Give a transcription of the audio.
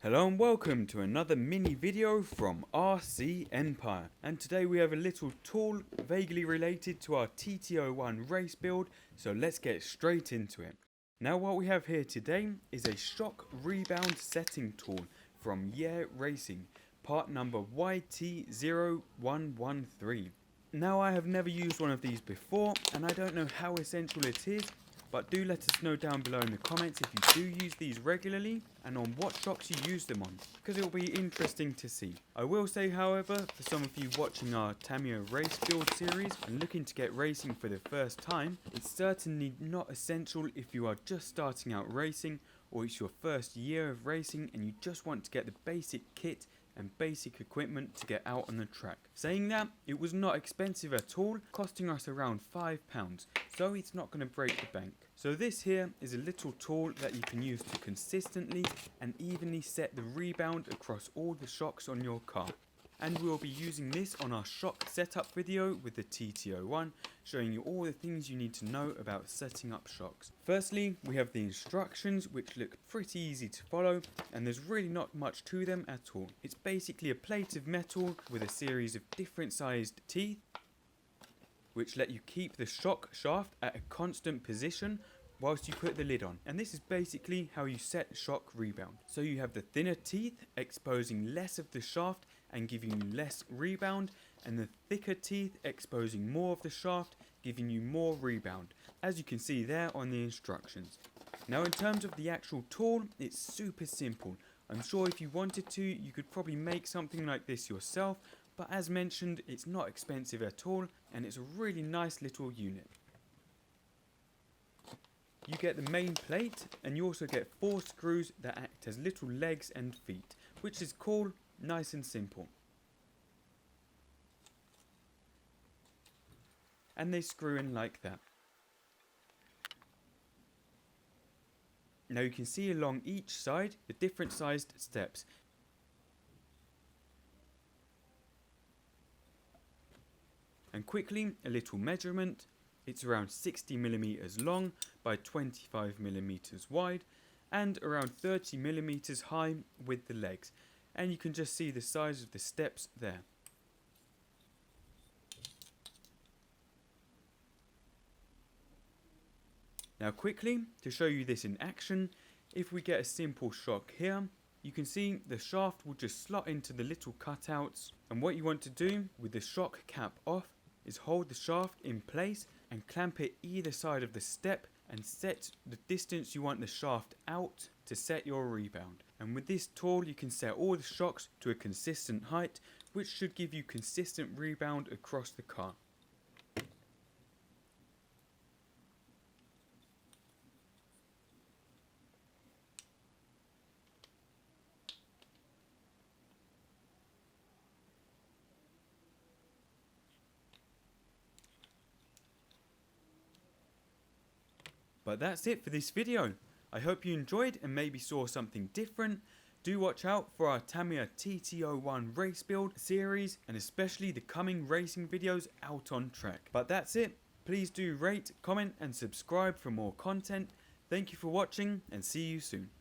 Hello and welcome to another mini video from RC Empire, and today we have a little tool vaguely related to our TT01 race build, so let's get straight into it. Now what we have here today is a shock rebound setting tool from Racing, part number YT0113. Now I have never used one of these before and I don't know how essential it is, but do let us know down below in the comments if you do use these regularly and on what shocks you use them on, because it will be interesting to see. I will say, however, for some of you watching our Tamiya race build series and looking to get racing for the first time, it's certainly not essential if you are just starting out racing or it's your first year of racing and you just want to get the basic kit and basic equipment to get out on the track. Saying that, it was not expensive at all, costing us around £5, so it's not going to break the bank. So this here is a little tool that you can use to consistently and evenly set the rebound across all the shocks on your car. And we'll be using this on our shock setup video with the TT01, showing you all the things you need to know about setting up shocks. Firstly, we have the instructions, which look pretty easy to follow, and there's really not much to them at all. It's basically a plate of metal with a series of different sized teeth, which let you keep the shock shaft at a constant position whilst you put the lid on. And this is basically how you set shock rebound. So you have the thinner teeth exposing less of the shaft and giving you less rebound, and the thicker teeth exposing more of the shaft, giving you more rebound, as you can see there on the instructions. Now in terms of the actual tool, it's super simple. I'm sure if you wanted to, you could probably make something like this yourself, but as mentioned, it's not expensive at all, and it's a really nice little unit. You get the main plate, and you also get 4 screws that act as little legs and feet, which is cool, nice and simple. And they screw in like that. Now you can see along each side the different sized steps. And quickly, a little measurement. It's around 60mm long by 25mm wide and around 30mm high with the legs. And you can just see the size of the steps there. Now quickly, to show you this in action, if we get a simple shock here, you can see the shaft will just slot into the little cutouts, and what you want to do with the shock cap off is hold the shaft in place and clamp it either side of the step and set the distance you want the shaft out to set your rebound. And with this tool you can set all the shocks to a consistent height, which should give you consistent rebound across the car. But that's it for this video. I hope you enjoyed and maybe saw something different. Do watch out for our Tamiya TT01 race build series and especially the coming racing videos out on track. But that's it. Please do rate, comment and subscribe for more content. Thank you for watching and see you soon.